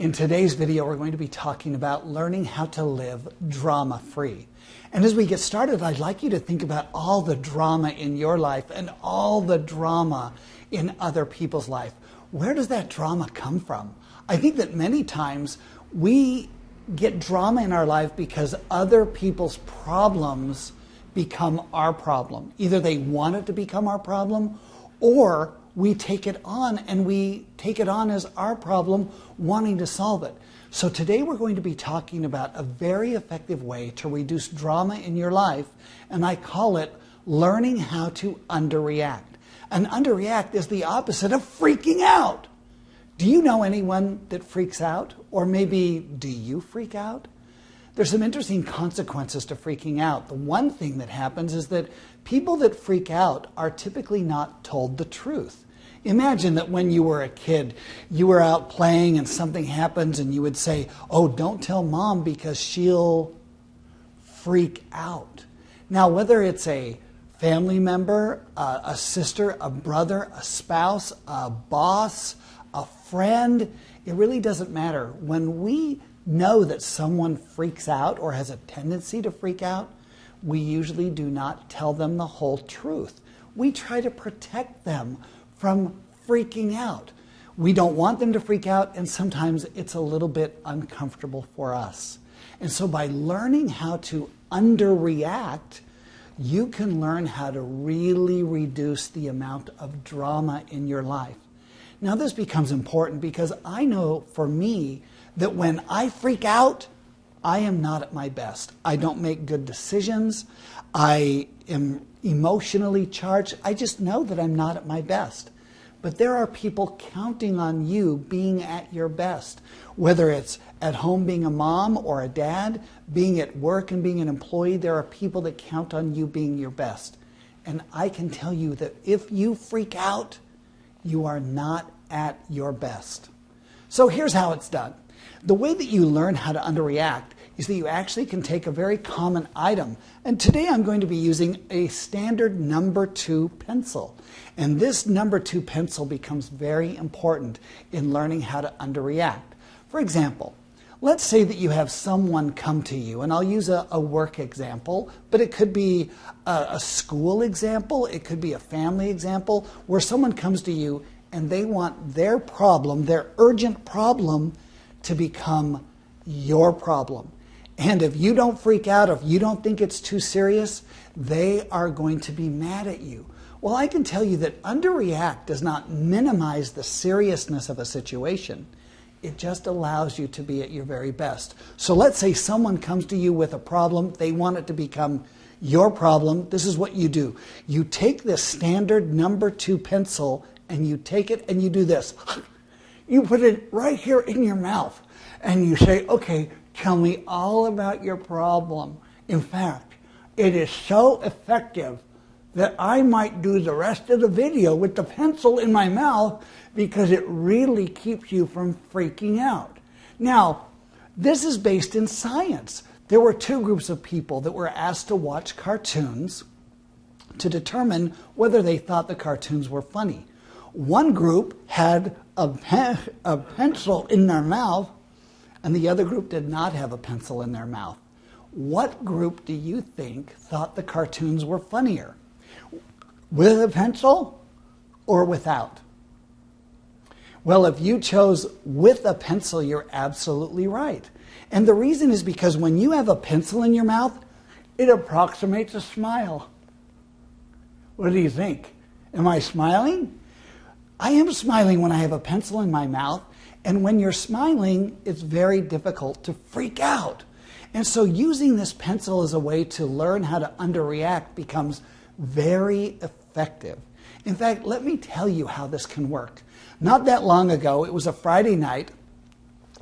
In today's video, we're going to be talking about learning how to live drama-free. And as we get started, I'd like you to think about all the drama in your life and all the drama in other people's life. Where does that drama come from? I think that many times we get drama in our life because other people's problems become our problem. Either they want it to become our problem, or we take it on and we take it on as our problem, wanting to solve it. So today we're going to be talking about a very effective way to reduce drama in your life, and I call it learning how to underreact. And underreact is the opposite of freaking out. Do you know anyone that freaks out? Or maybe, do you freak out? There's some interesting consequences to freaking out. The one thing that happens is that people that freak out are typically not told the truth. Imagine that when you were a kid, you were out playing and something happens and you would say, "Oh, don't tell mom because she'll freak out." Now, whether it's a family member, a sister, a brother, a spouse, a boss, a friend, it really doesn't matter. When we know that someone freaks out or has a tendency to freak out, we usually do not tell them the whole truth. We try to protect them from freaking out. We don't want them to freak out, and sometimes it's a little bit uncomfortable for us. And so by learning how to underreact, you can learn how to really reduce the amount of drama in your life. Now this becomes important because I know for me that when I freak out, I am not at my best. I don't make good decisions. I am emotionally charged. I just know that I'm not at my best. But there are people counting on you being at your best, whether it's at home being a mom or a dad, being at work and being an employee. There are people that count on you being your best. And I can tell you that if you freak out, you are not at your best. So here's how it's done. The way that you learn how to underreact is that you actually can take a very common item. And today I'm going to be using a standard number 2 pencil. And this number 2 pencil becomes very important in learning how to underreact. For example, let's say that you have someone come to you, and I'll use a work example, but it could be a school example, it could be a family example, where someone comes to you and they want their problem, their urgent problem, to become your problem. And if you don't freak out, if you don't think it's too serious, they are going to be mad at you. Well, I can tell you that underreact does not minimize the seriousness of a situation. It just allows you to be at your very best. So let's say someone comes to you with a problem. They want it to become your problem. This is what you do. You take this standard number 2 pencil and you take it and you do this. You put it right here in your mouth and you say, "Okay, tell me all about your problem." In fact, it is so effective that I might do the rest of the video with the pencil in my mouth because it really keeps you from freaking out. Now, this is based in science. There were 2 groups of people that were asked to watch cartoons to determine whether they thought the cartoons were funny. One group had a pencil in their mouth, and the other group did not have a pencil in their mouth. What group do you think thought the cartoons were funnier? With a pencil or without? Well, if you chose with a pencil, you're absolutely right. And the reason is because when you have a pencil in your mouth, it approximates a smile. What do you think? Am I smiling? I am smiling when I have a pencil in my mouth, and when you're smiling, it's very difficult to freak out. And so using this pencil as a way to learn how to underreact becomes very effective. In fact, let me tell you how this can work. Not that long ago, it was a Friday night.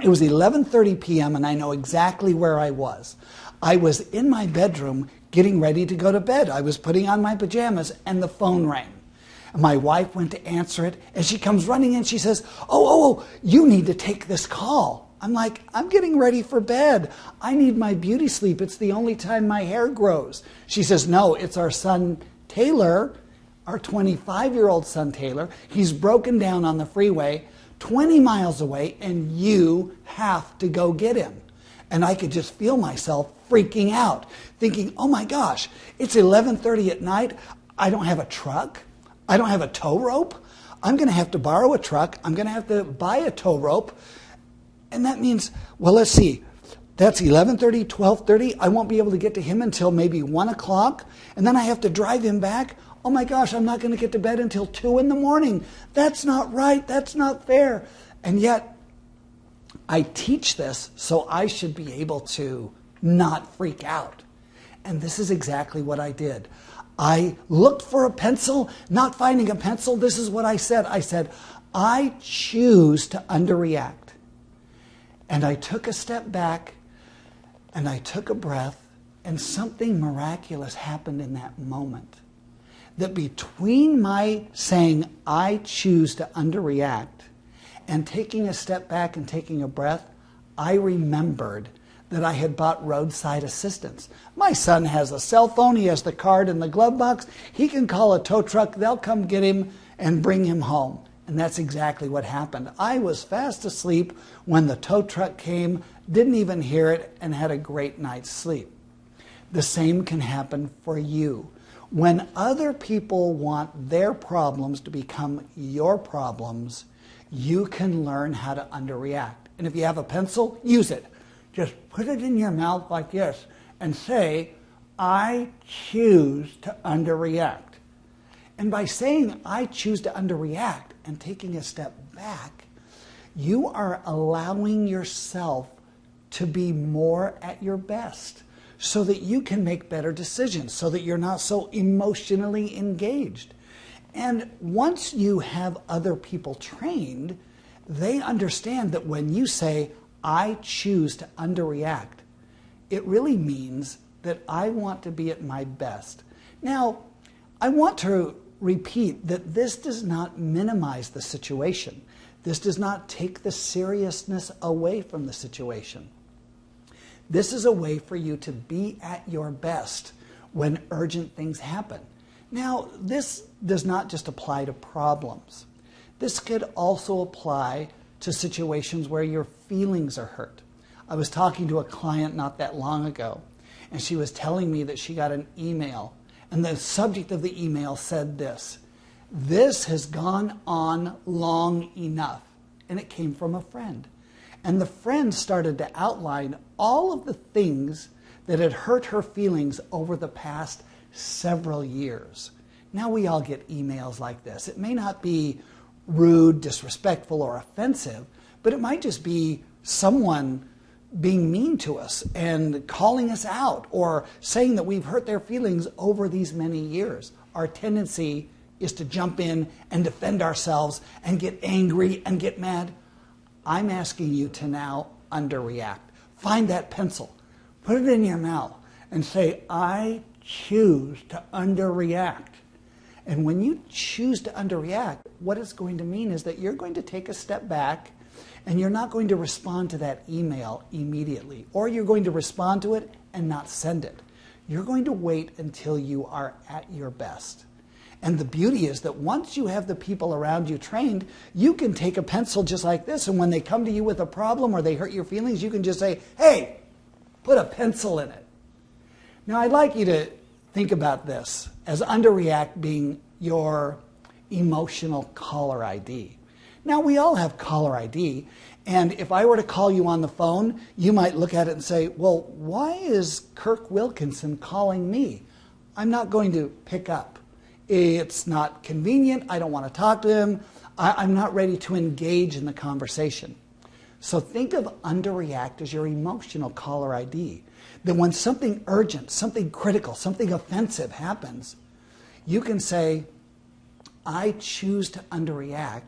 It was 11:30 p.m. and I know exactly where I was. I was in my bedroom getting ready to go to bed. I was putting on my pajamas and the phone rang. My wife went to answer it, and she comes running in. She says, oh, you need to take this call. I'm like, I'm getting ready for bed. I need my beauty sleep. It's the only time my hair grows. She says, no, it's our son Taylor, our 25-year-old son Taylor. He's broken down on the freeway. 20 miles away, and you have to go get him. And I could just feel myself freaking out, thinking, oh my gosh, it's 11:30 at night. I don't have a truck. I don't have a tow rope. I'm going to have to borrow a truck. I'm going to have to buy a tow rope. And that means, well, let's see. That's 11:30, 12:30. I won't be able to get to him until maybe 1 o'clock. And then I have to drive him back. Oh my gosh, I'm not going to get to bed until 2 in the morning. That's not right. That's not fair. And yet, I teach this so I should be able to not freak out. And this is exactly what I did. I looked for a pencil, not finding a pencil. This is what I said. I said, I choose to underreact. And I took a step back and I took a breath, and something miraculous happened in that moment. That between my saying, I choose to underreact, and taking a step back and taking a breath, I remembered that I had bought roadside assistance. My son has a cell phone. He has the card in the glove box. He can call a tow truck. They'll come get him and bring him home. And that's exactly what happened. I was fast asleep when the tow truck came, didn't even hear it, and had a great night's sleep. The same can happen for you. When other people want their problems to become your problems, you can learn how to underreact. And if you have a pencil, use it. Just put it in your mouth like this and say, I choose to underreact. And by saying, I choose to underreact and taking a step back, you are allowing yourself to be more at your best so that you can make better decisions, so that you're not so emotionally engaged. And once you have other people trained, they understand that when you say, I choose to underreact, it really means that I want to be at my best. Now, I want to repeat that this does not minimize the situation. This does not take the seriousness away from the situation. This is a way for you to be at your best when urgent things happen. Now, this does not just apply to problems. This could also apply to situations where your feelings are hurt. I was talking to a client not that long ago, and she was telling me that she got an email, and the subject of the email said this: this has gone on long enough. And it came from a friend. And the friend started to outline all of the things that had hurt her feelings over the past several years. Now we all get emails like this. It may not be rude, disrespectful, or offensive, but it might just be someone being mean to us and calling us out or saying that we've hurt their feelings over these many years. Our tendency is to jump in and defend ourselves and get angry and get mad. I'm asking you to now underreact. Find that pencil, put it in your mouth, and say, I choose to underreact. And when you choose to underreact, what it's going to mean is that you're going to take a step back and you're not going to respond to that email immediately, or you're going to respond to it and not send it. You're going to wait until you are at your best. And the beauty is that once you have the people around you trained, you can take a pencil just like this, and when they come to you with a problem or they hurt your feelings, you can just say, hey, put a pencil in it. Now, I'd like you to think about this as underreact being your emotional caller ID. Now, we all have caller ID, and if I were to call you on the phone, you might look at it and say, well, why is Kirk Wilkinson calling me? I'm not going to pick up. It's not convenient. I don't want to talk to him. I'm not ready to engage in the conversation. So think of underreact as your emotional caller ID. That when something urgent, something critical, something offensive happens, you can say, I choose to underreact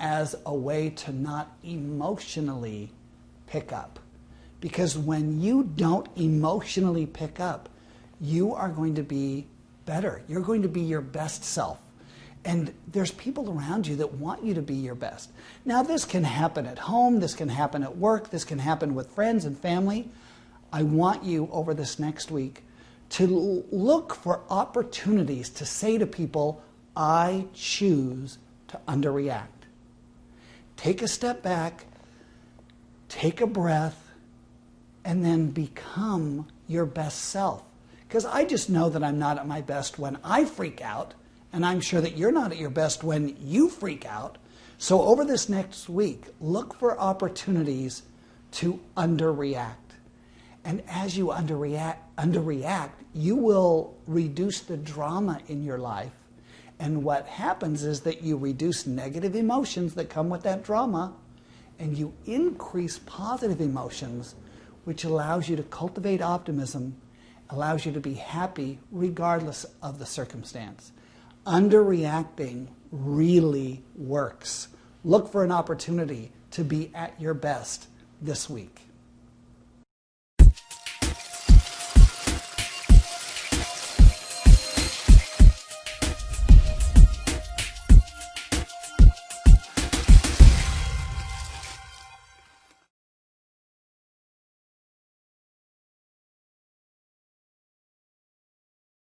as a way to not emotionally pick up. Because when you don't emotionally pick up, you are going to be better. You're going to be your best self. And there's people around you that want you to be your best. Now, this can happen at home. This can happen at work. This can happen with friends and family. I want you over this next week to look for opportunities to say to people, I choose to underreact. take a step back, take a breath, and then become your best self. Because I just know that I'm not at my best when I freak out, and I'm sure that you're not at your best when you freak out. So over this next week, look for opportunities to underreact. And as you underreact, you will reduce the drama in your life. And what happens is that you reduce negative emotions that come with that drama, and you increase positive emotions, which allows you to cultivate optimism, allows you to be happy regardless of the circumstance. Underreacting really works. Look for an opportunity to be at your best this week.